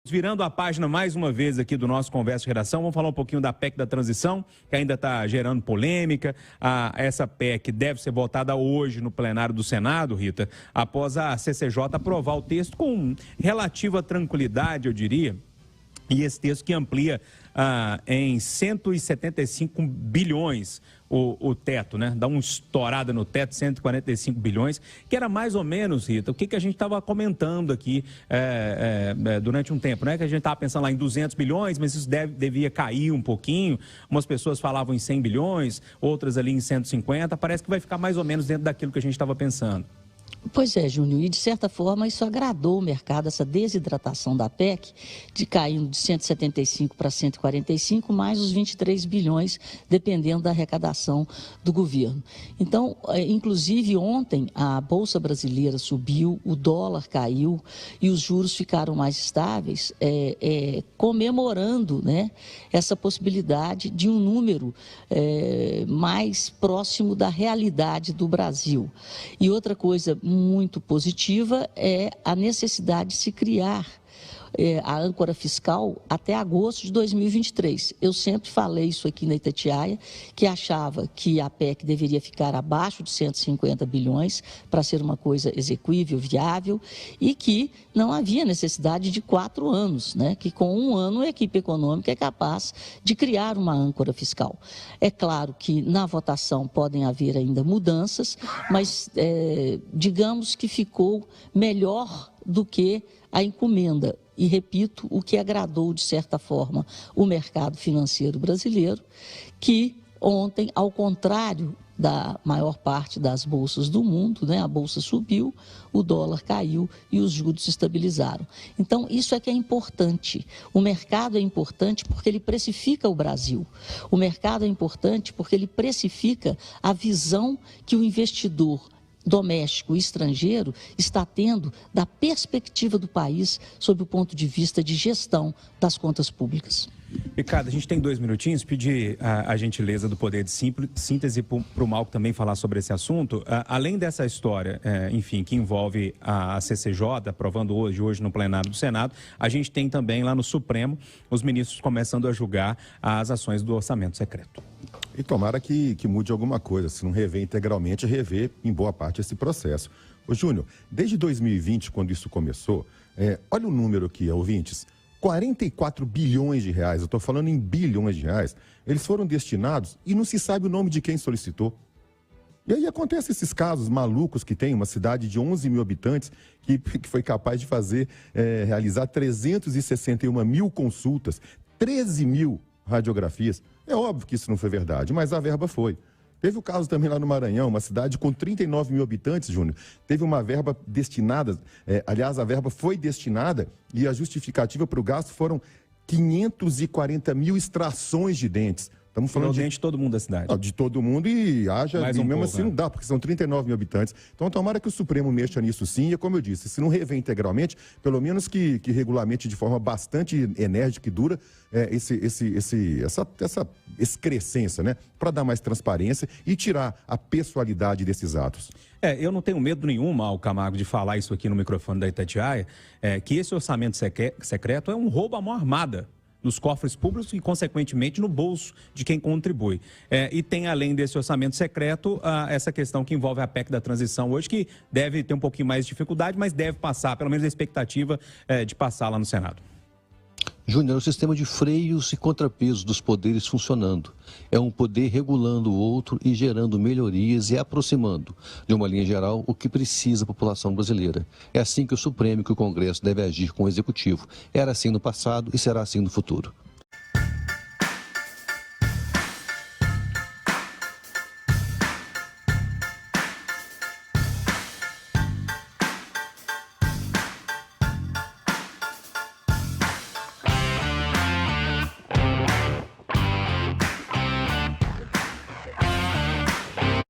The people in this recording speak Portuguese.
Virando a página mais uma vez aqui do nosso Conversa de Redação, vamos falar um pouquinho da PEC da transição, que ainda está gerando polêmica. Essa PEC deve ser votada hoje no plenário do Senado, Rita, após a CCJ aprovar o texto com relativa tranquilidade, eu diria. E esse texto que amplia em 175 bilhões o teto, né? Dá uma estourada no teto, 145 bilhões, que era mais ou menos, Rita, o que a gente estava comentando aqui durante um tempo, né? Que a gente estava pensando lá em 200 bilhões, mas isso devia cair um pouquinho. Umas pessoas falavam em 100 bilhões, outras ali em 150. Parece que vai ficar mais ou menos dentro daquilo que a gente estava pensando. Pois é, Júnior, e de certa forma isso agradou o mercado, essa desidratação da PEC, de caindo de 175 para 145, mais os 23 bilhões, dependendo da arrecadação do governo. Então, inclusive ontem a Bolsa Brasileira subiu, o dólar caiu e os juros ficaram mais estáveis, comemorando, né, essa possibilidade de um número mais próximo da realidade do Brasil. E outra coisa muito positiva é a necessidade de se criar a âncora fiscal até agosto de 2023. Eu sempre falei isso aqui na Itatiaia, que achava que a PEC deveria ficar abaixo de 150 bilhões para ser uma coisa execuível, viável, e que não havia necessidade de 4 anos, né? Que com 1 ano a equipe econômica é capaz de criar uma âncora fiscal. É claro que na votação podem haver ainda mudanças, mas digamos que ficou melhor do que a encomenda. E, repito, o que agradou, de certa forma, o mercado financeiro brasileiro, que ontem, ao contrário da maior parte das bolsas do mundo, né, a bolsa subiu, o dólar caiu e os juros se estabilizaram. Então, isso é que é importante. O mercado é importante porque ele precifica o Brasil. O mercado é importante porque ele precifica a visão que o investidor doméstico e estrangeiro está tendo da perspectiva do país sob o ponto de vista de gestão das contas públicas. Ricardo, a gente tem 2 minutinhos, pedir a gentileza do poder de síntese para o Malco também falar sobre esse assunto. Além dessa história, enfim, que envolve a CCJ, aprovando hoje no plenário do Senado, a gente tem também lá no Supremo os ministros começando a julgar as ações do orçamento secreto. E tomara que mude alguma coisa, se não rever integralmente, rever em boa parte esse processo. Ô Júnior, desde 2020, quando isso começou, olha o número aqui, ouvintes, 44 bilhões de reais, eu estou falando em bilhões de reais, eles foram destinados e não se sabe o nome de quem solicitou. E aí acontecem esses casos malucos que tem uma cidade de 11 mil habitantes que foi capaz de realizar 361 mil consultas, 13 mil radiografias. É óbvio que isso não foi verdade, mas a verba foi. Teve o caso também lá no Maranhão, uma cidade com 39 mil habitantes, Júnior. Teve uma verba destinada, aliás, a verba foi destinada e a justificativa para o gasto foram 540 mil extrações de dentes. Estamos falando de todo mundo da cidade. De todo mundo e mesmo assim não dá, porque são 39 mil habitantes. Então, tomara que o Supremo mexa nisso sim, e como eu disse, se não rever integralmente, pelo menos que regulamente de forma bastante enérgica e dura essa excrescência, né? Para dar mais transparência e tirar a pessoalidade desses atos. Eu não tenho medo nenhum, Malco Camargo, de falar isso aqui no microfone da Itatiaia, que esse orçamento secreto é um roubo à mão armada nos cofres públicos e, consequentemente, no bolso de quem contribui. E tem, além desse orçamento secreto, essa questão que envolve a PEC da transição hoje, que deve ter um pouquinho mais de dificuldade, mas deve passar, pelo menos a expectativa de passar lá no Senado. Júnior, é o sistema de freios e contrapesos dos poderes funcionando. É um poder regulando o outro e gerando melhorias e aproximando, de uma linha geral, o que precisa a população brasileira. É assim que o Supremo e que o Congresso devem agir com o Executivo. Era assim no passado e será assim no futuro.